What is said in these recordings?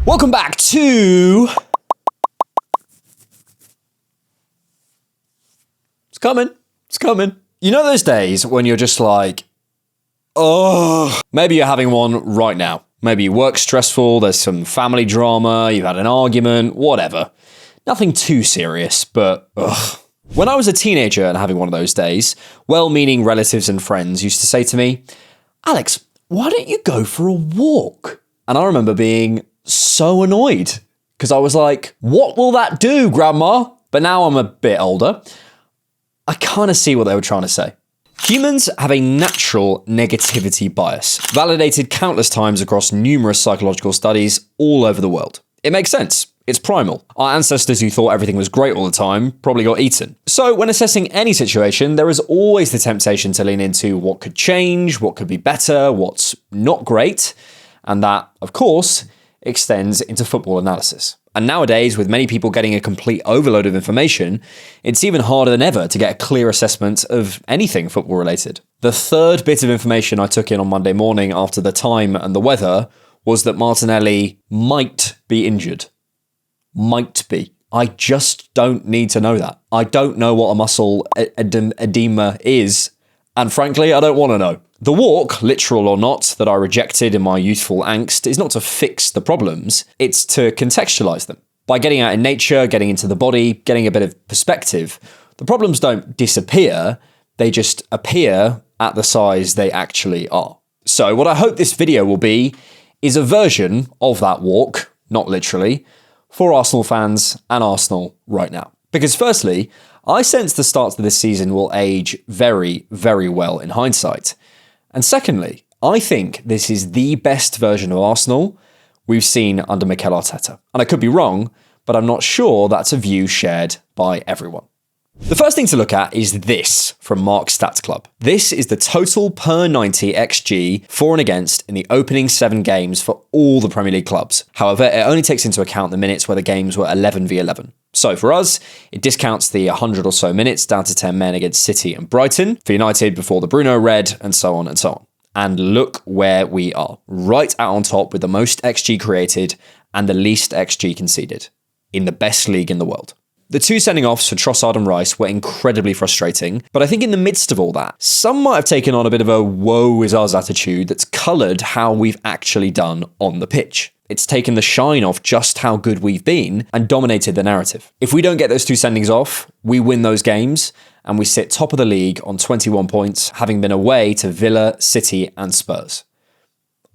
Welcome back to... It's coming. You know those days when you're just like, oh, maybe you're having one right now. Maybe work's stressful, there's some family drama, you've had an argument, whatever. Nothing too serious, but ugh. When I was a teenager and having one of those days, well-meaning relatives and friends used to say to me, Alex, why don't you go for a walk? And I remember being so annoyed because I was like, what will that do, Grandma? But now I'm a bit older. I kind of see what they were trying to say. Humans have a natural negativity bias, validated countless times across numerous psychological studies all over the world. It makes sense. It's primal. Our ancestors who thought everything was great all the time probably got eaten. So when assessing any situation, there is always the temptation to lean into what could change, what could be better, what's not great. And that, of course, extends into football analysis. And nowadays, with many people getting a complete overload of information, it's even harder than ever to get a clear assessment of anything football related. The third bit of information I took in on Monday morning after the time and the weather was that Martinelli might be injured. Might be. I just don't need to know that. I don't know what a muscle edema is, and frankly, I don't want to know. The walk, literal or not, that I rejected in my youthful angst is not to fix the problems, it's to contextualize them. By getting out in nature, getting into the body, getting a bit of perspective, the problems don't disappear, they just appear at the size they actually are. So what I hope this video will be is a version of that walk, not literally, for Arsenal fans and Arsenal right now. Because firstly, I sense the start to this season will age very, very well in hindsight. And secondly, I think this is the best version of Arsenal we've seen under Mikel Arteta. And I could be wrong, but I'm not sure that's a view shared by everyone. The first thing to look at is this from Mark Stats Club. This is the total per 90 XG for and against in the opening 7 games for all the Premier League clubs. However, it only takes into account the minutes where the games were 11v11. So for us, it discounts the 100 or so minutes down to 10 men against City and Brighton, for United before the Bruno red, and so on and so on. And look where we are, right out on top with the most XG created and the least XG conceded, in the best league in the world. The 2 sending offs for Trossard and Rice were incredibly frustrating, but I think in the midst of all that, some might have taken on a bit of a woe is us attitude that's coloured how we've actually done on the pitch. It's taken the shine off just how good we've been and dominated the narrative. If we don't get those 2 sendings off, we win those games and we sit top of the league on 21 points, having been away to Villa, City and Spurs.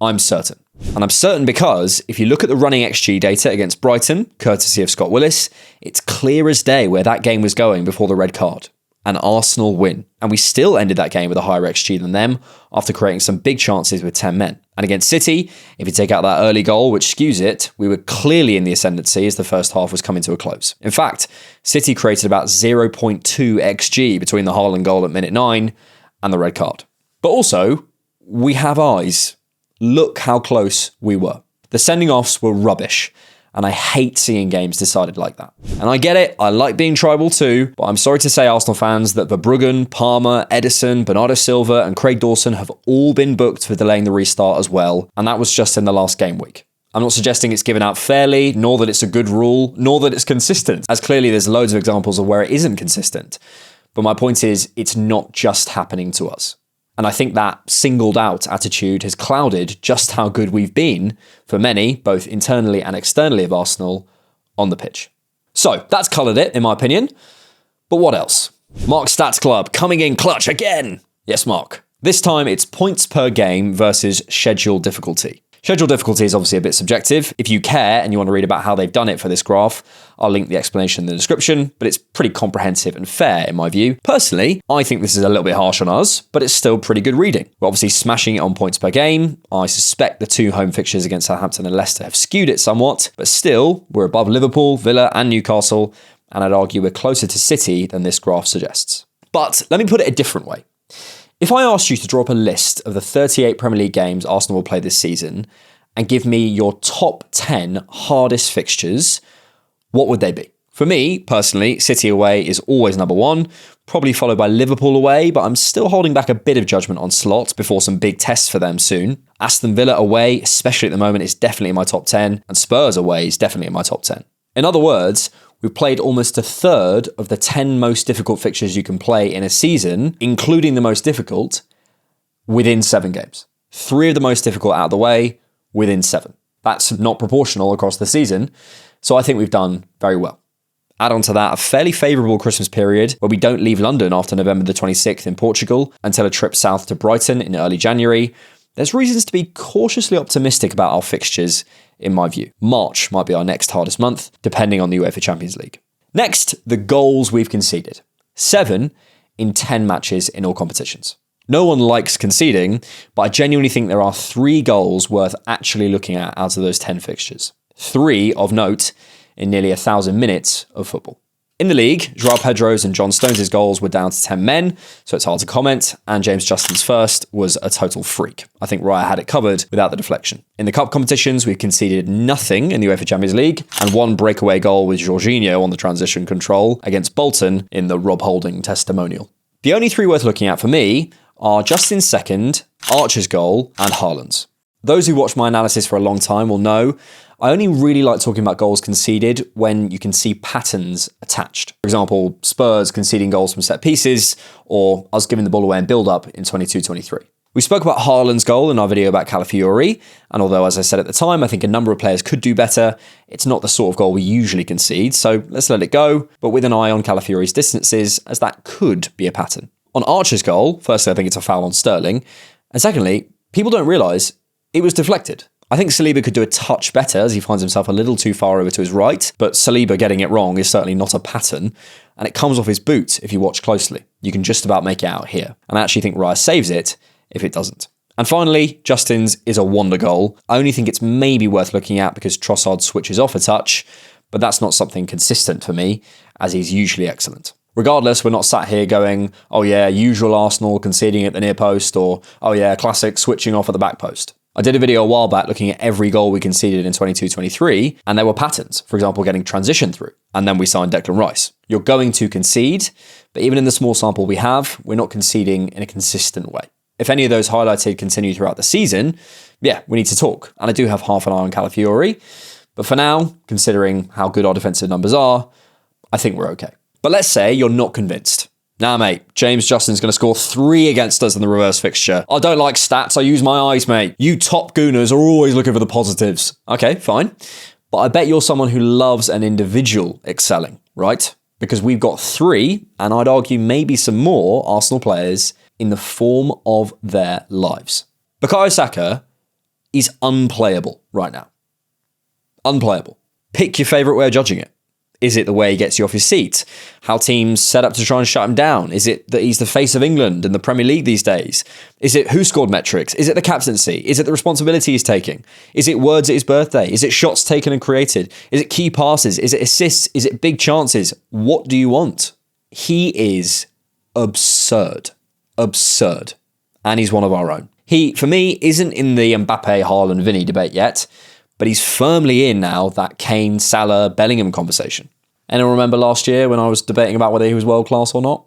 I'm certain. And I'm certain because if you look at the running XG data against Brighton, courtesy of Scott Willis, it's clear as day where that game was going before the red card. An Arsenal win. And we still ended that game with a higher XG than them after creating some big chances with 10 men. And against City, if you take out that early goal, which skews it, we were clearly in the ascendancy as the first half was coming to a close. In fact, City created about 0.2 XG between the Haaland goal at minute 9 and the red card. But also, we have eyes. Look how close we were. The sending offs were rubbish, and I hate seeing games decided like that. And I get it, I like being tribal too, but I'm sorry to say, Arsenal fans, that Verbruggen, Palmer, Edison, Bernardo Silva and Craig Dawson have all been booked for delaying the restart as well, and that was just in the last game week. I'm not suggesting it's given out fairly, nor that it's a good rule, nor that it's consistent, as clearly there's loads of examples of where it isn't consistent. But my point is, it's not just happening to us. And I think that singled out attitude has clouded just how good we've been for many, both internally and externally of Arsenal, on the pitch. So that's coloured it, in my opinion. But what else? Mark Stats Club coming in clutch again. Yes, Mark. This time it's points per game versus schedule difficulty. Schedule difficulty is obviously a bit subjective. If you care and you want to read about how they've done it for this graph, I'll link the explanation in the description, but it's pretty comprehensive and fair in my view. Personally, I think this is a little bit harsh on us, but it's still pretty good reading. We're obviously smashing it on points per game. I suspect the 2 home fixtures against Southampton and Leicester have skewed it somewhat, but still, we're above Liverpool, Villa and Newcastle, and I'd argue we're closer to City than this graph suggests. But let me put it a different way. If I asked you to draw up a list of the 38 Premier League games Arsenal will play this season and give me your top 10 hardest fixtures, what would they be? For me, personally, City away is always number 1, probably followed by Liverpool away, but I'm still holding back a bit of judgment on Slot before some big tests for them soon. Aston Villa away, especially at the moment, is definitely in my top 10, and Spurs away is definitely in my top 10. In other words, we've played almost a third of the 10 most difficult fixtures you can play in a season, including the most difficult, within 7 games. 3 of the most difficult out of the way, within 7. That's not proportional across the season, so I think we've done very well. Add on to that a fairly favourable Christmas period where we don't leave London after November the 26th in Portugal until a trip south to Brighton in early January. There's reasons to be cautiously optimistic about our fixtures, in my view. March might be our next hardest month, depending on the UEFA Champions League. Next, the goals we've conceded. 7 in 10 matches in all competitions. No one likes conceding, but I genuinely think there are 3 goals worth actually looking at out of those 10 fixtures. 3 of note in nearly 1,000 minutes of football. In the league, Joao Pedro's and John Stones' goals were down to 10 men, so it's hard to comment, and James Justin's first was a total freak. I think Raya had it covered without the deflection. In the cup competitions, we've conceded nothing in the UEFA Champions League, and 1 breakaway goal with Jorginho on the transition control against Bolton in the Rob Holding testimonial. The only 3 worth looking at for me are Justin's second, Archer's goal, and Haaland's. Those who watched my analysis for a long time will know I only really like talking about goals conceded when you can see patterns attached. For example, Spurs conceding goals from set pieces, or us giving the ball away in build-up in 22-23. We spoke about Haaland's goal in our video about Calafiori, and although, as I said at the time, I think a number of players could do better, it's not the sort of goal we usually concede, so let's let it go, but with an eye on Calafiori's distances, as that could be a pattern. On Archer's goal, firstly, I think it's a foul on Sterling, and secondly, people don't realise it was deflected. I think Saliba could do a touch better as he finds himself a little too far over to his right, but Saliba getting it wrong is certainly not a pattern, and it comes off his boot if you watch closely. You can just about make it out here, and I actually think Raya saves it if it doesn't. And finally, Justin's is a wonder goal. I only think it's maybe worth looking at because Trossard switches off a touch, but that's not something consistent for me, as he's usually excellent. Regardless, we're not sat here going, oh yeah, usual Arsenal conceding at the near post, or oh yeah, classic switching off at the back post. I did a video a while back looking at every goal we conceded in 22-23, and there were patterns. For example, getting transition through, and then we signed Declan Rice. You're going to concede, but even in the small sample we have, we're not conceding in a consistent way. If any of those highlighted continue throughout the season, yeah, we need to talk. And I do have half an eye on Calafiori, but for now, considering how good our defensive numbers are, I think we're okay. But let's say you're not convinced. Nah, mate, James Justin's going to score 3 against us in the reverse fixture. I don't like stats, I use my eyes, mate. You top gooners are always looking for the positives. Okay, fine. But I bet you're someone who loves an individual excelling, right? Because we've got 3, and I'd argue maybe some more Arsenal players in the form of their lives. Bukayo Saka is unplayable right now. Unplayable. Pick your favourite way of judging it. Is it the way he gets you off his seat? How teams set up to try and shut him down? Is it that he's the face of England and the Premier League these days? Is it who scored metrics? Is it the captaincy? Is it the responsibility he's taking? Is it words at his birthday? Is it shots taken and created? Is it key passes? Is it assists? Is it big chances? What do you want? He is absurd. Absurd. And he's one of our own. He, for me, isn't in the Mbappe, Haaland, Vinny debate yet, but he's firmly in now that Kane, Salah, Bellingham conversation. Anyone remember last year when I was debating about whether he was world-class or not?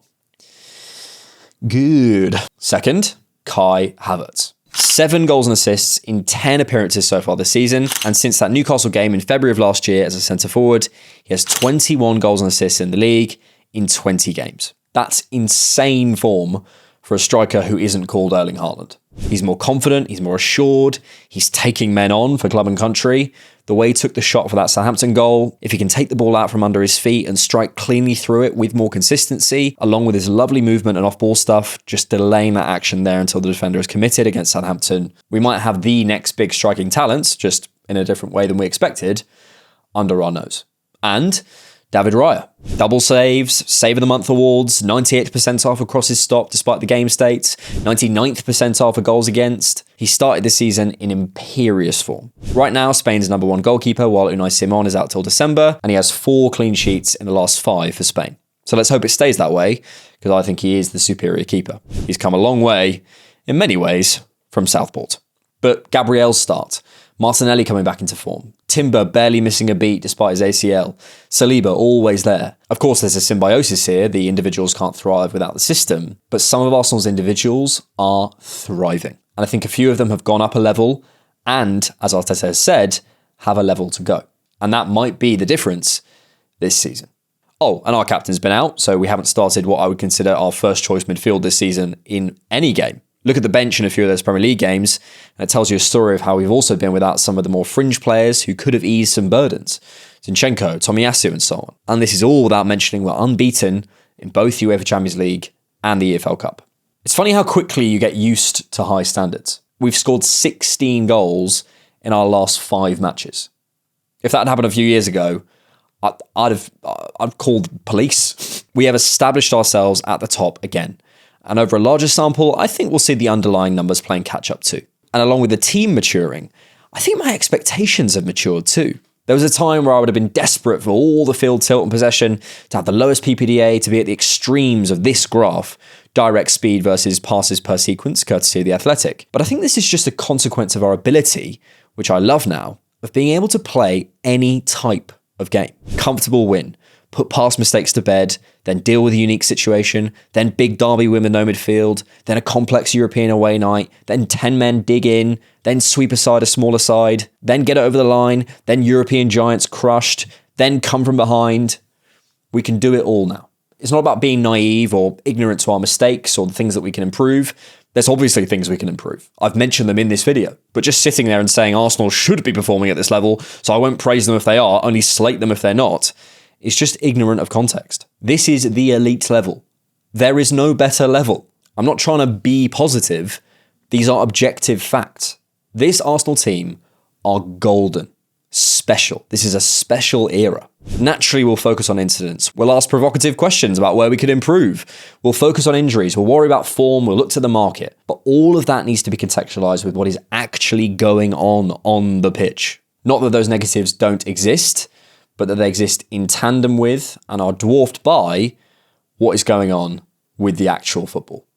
Good. Second, Kai Havertz. 7 goals and assists in 10 appearances so far this season, and since that Newcastle game in February of last year as a centre-forward, he has 21 goals and assists in the league in 20 games. That's insane form for a striker who isn't called Erling Haaland. He's more confident, he's more assured, he's taking men on for club and country. The way he took the shot for that Southampton goal, if he can take the ball out from under his feet and strike cleanly through it with more consistency, along with his lovely movement and off-ball stuff, just delaying that action there until the defender is committed against Southampton, we might have the next big striking talent, just in a different way than we expected, under our nose. And David Raya. Double saves, Save of the Month awards, 98th percentile for crosses stopped despite the game states, 99th percentile for goals against. He started the season in imperious form. Right now, Spain's number 1 goalkeeper, while Unai Simon is out till December, and he has 4 clean sheets in the last 5 for Spain. So let's hope it stays that way, because I think he is the superior keeper. He's come a long way, in many ways, from Southport. But Gabriel's start. Martinelli coming back into form. Timber barely missing a beat despite his ACL. Saliba always there. Of course, there's a symbiosis here. The individuals can't thrive without the system. But some of Arsenal's individuals are thriving. And I think a few of them have gone up a level and, as Arteta has said, have a level to go. And that might be the difference this season. Oh, and our captain's been out, so we haven't started what I would consider our first choice midfield this season in any game. Look at the bench in a few of those Premier League games, and it tells you a story of how we've also been without some of the more fringe players who could have eased some burdens. Zinchenko, Tomiyasu and so on. And this is all without mentioning we're unbeaten in both UEFA Champions League and the EFL Cup. It's funny how quickly you get used to high standards. We've scored 16 goals in our last 5 matches. If that had happened a few years ago, I'd called police. We have established ourselves at the top again. And over a larger sample, I think we'll see the underlying numbers playing catch up too. And along with the team maturing, I think my expectations have matured too. There was a time where I would have been desperate for all the field tilt and possession, to have the lowest PPDA, to be at the extremes of this graph, direct speed versus passes per sequence, courtesy of The Athletic. But I think this is just a consequence of our ability, which I love now, of being able to play any type of game. Comfortable win. Put past mistakes to bed, then deal with a unique situation, then big derby win with no midfield, then a complex European away night, then 10 men dig in, then sweep aside a smaller side, then get it over the line, then European giants crushed, then come from behind. We can do it all now. It's not about being naive or ignorant to our mistakes or the things that we can improve. There's obviously things we can improve. I've mentioned them in this video, but just sitting there and saying Arsenal should be performing at this level, so I won't praise them if they are, only slate them if they're not, it's just ignorant of context. This is the elite level. There is no better level. I'm not trying to be positive. These are objective facts. This Arsenal team are golden. Special. This is a special era. Naturally, we'll focus on incidents. We'll ask provocative questions about where we could improve. We'll focus on injuries. We'll worry about form. We'll look to the market. But all of that needs to be contextualized with what is actually going on the pitch. Not that those negatives don't exist, but that they exist in tandem with and are dwarfed by what is going on with the actual football.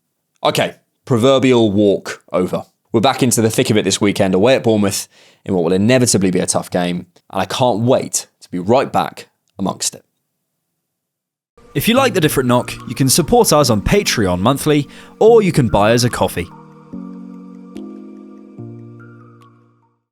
Okay, proverbial walk over. We're back into the thick of it this weekend away at Bournemouth in what will inevitably be a tough game, and I can't wait to be right back amongst it. If you like The Different Knock, you can support us on Patreon monthly, or you can buy us a coffee.